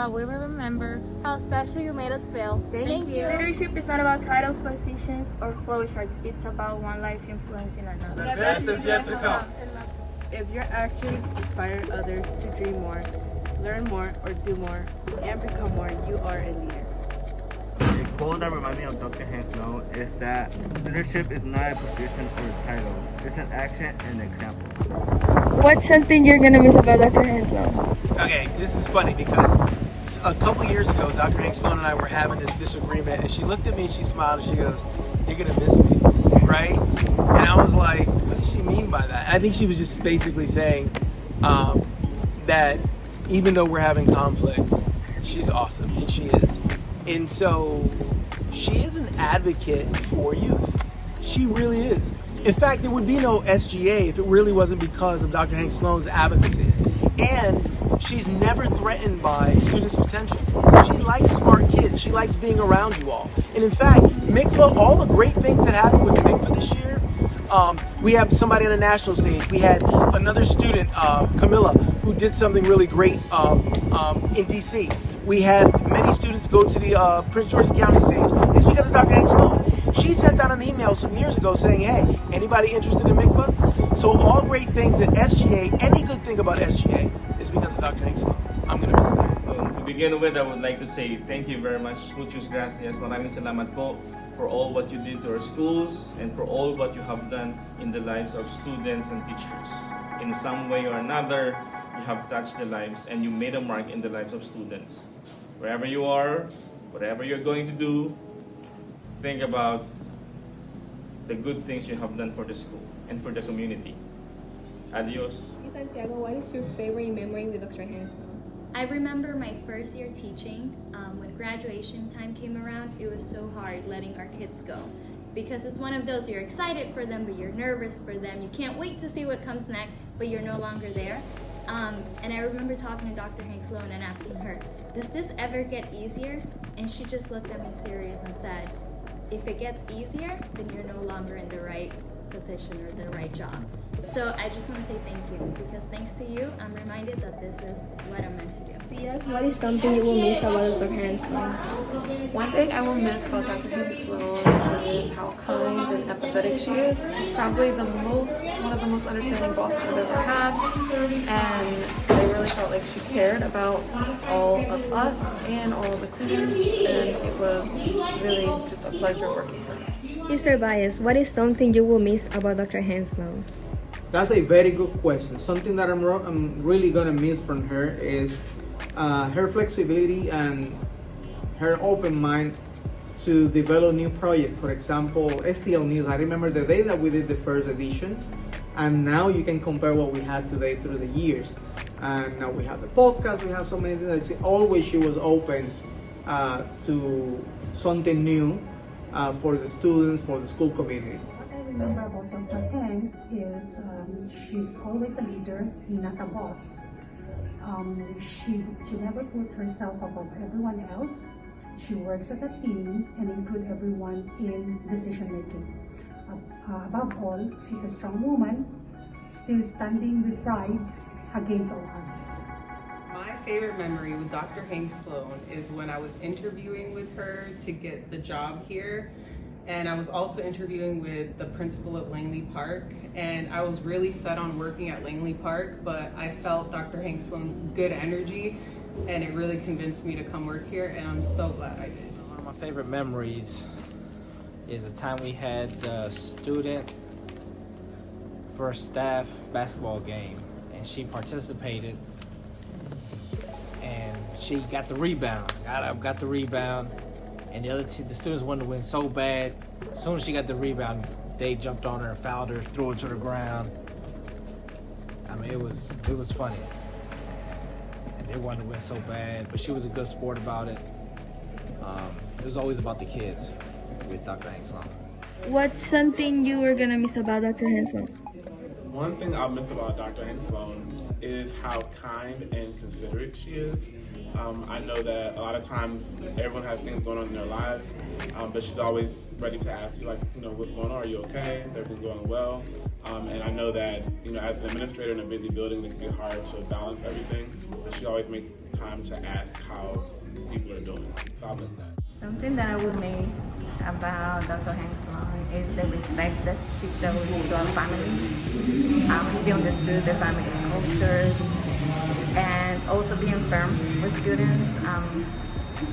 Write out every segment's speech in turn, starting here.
but we will remember how special you made us feel. Thank you. Leadership is not about titles, positions, or flowcharts. It's about one life influencing another. The best is yet to come. If your actions inspire others to dream more, learn more, or do more, and become more, you are a leader. A quote that reminds me of Dr. Hank Sloan is that leadership is not a position or a title. It's an action and an example. What's something you're gonna miss about Dr. Henslow? Okay, this is funny because a couple years ago, Dr. Hank Sloan and I were having this disagreement, and she looked at me, she smiled, and she goes, "You're gonna miss me, right?" And I was like, "What does she mean by that?" I think she was just basically saying that even though we're having conflict, she's awesome, and she is. And so she is an advocate for youth. She really is. In fact, there would be no SGA if it really wasn't because of Dr. Hank Sloan's advocacy. And she's never threatened by students' potential. She likes smart kids. She likes being around you all. And in fact, MICFA, all the great things that happened with MICFA this year, we have somebody on the national stage. We had another student, Camilla, who did something really great in DC. We had many students go to the Prince George's County stage. It's because of Dr. Hank Sloan. She sent out an email some years ago saying, "Hey, anybody interested in MICFA?" So all great things at SGA, any good thing about SGA is because of Dr. Hank Sloan. I'm going to miss that. So, to begin with, I would like to say thank you very much. Muchas gracias. Maraming salamat po for all what you did to our schools and for all what you have done in the lives of students and teachers. In some way or another, you have touched the lives and you made a mark in the lives of students. Wherever you are, whatever you're going to do, think about the good things you have done for the school and for the community. Adios. Santiago, what is your favorite memory with Dr. Henslow? I remember my first year teaching. When graduation time came around, it was so hard letting our kids go because it's one of those you're excited for them, but you're nervous for them. You can't wait to see what comes next, but you're no longer there. And I remember talking to Dr. Hank Sloan and asking her, "Does this ever get easier?" And she just looked at me serious and said, "If it gets easier, then you're no longer in the right position or the right job." So I just want to say thank you because thanks to you, I'm reminded that this is what I'm meant to do. Yes, what is something you will miss about Dr. Henslow? One thing I will miss about Dr. Henslow is how kind and empathetic she is. She's probably one of the most understanding bosses I've ever had, and I really felt like she cared about all of us and all of the students, and it was really just a pleasure working for her. Mr. Baez, what is something you will miss about Dr. Henslow? That's a very good question. Something that I'm really gonna miss from her is her flexibility and her open mind to develop new projects. For example, STL News. I remember the day that we did the first edition, and now you can compare what we had today through the years. And now we have the podcast. We have so many things. Always she was open to something new for the students, for the school community. What I remember about Dr. Hanks is she's always a leader, not a boss. She never put herself above everyone else. She works as a team and include everyone in decision making. Above all, she's a strong woman, still standing with pride against all odds. My favorite memory with Dr. Hank Sloan is when I was interviewing with her to get the job here. And I was also interviewing with the principal at Langley Park, and I was really set on working at Langley Park, but I felt Dr. Hank Sloan's good energy, and it really convinced me to come work here, and I'm so glad I did. One of my favorite memories is the time we had the student first staff basketball game, and she participated, and she got the rebound, got the rebound. And the students wanted to win so bad. As soon as she got the rebound, they jumped on her, fouled her, threw her to the ground. I mean, it was funny. And they wanted to win so bad, but she was a good sport about it. It was always about the kids with Dr. Hank Sloan. What's something you were gonna miss about Dr. Henslow? One thing I'll miss about Dr. Hank Sloan is how kind and considerate she is. I know that a lot of times everyone has things going on in their lives, but she's always ready to ask you, like, you know, what's going on? Are you okay? Is everything going well? And I know that, you know, as an administrator in a busy building, it can be hard to balance everything, but she always makes time to ask how people are doing. So I'll miss that. Something that I would miss about Dr. Hanks-Sloan is the respect that she showed to our family. She understood the family cultures and also being firm with students.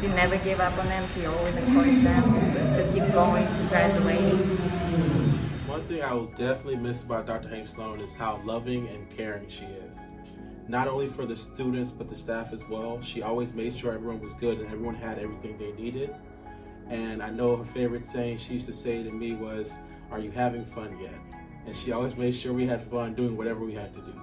She never gave up on them. She always encouraged them to keep going, to graduate. One thing I will definitely miss about Dr. Hanks-Sloan is how loving and caring she is. Not only for the students, but the staff as well. She always made sure everyone was good and everyone had everything they needed. And I know her favorite saying she used to say to me was, "Are you having fun yet?" And she always made sure we had fun doing whatever we had to do.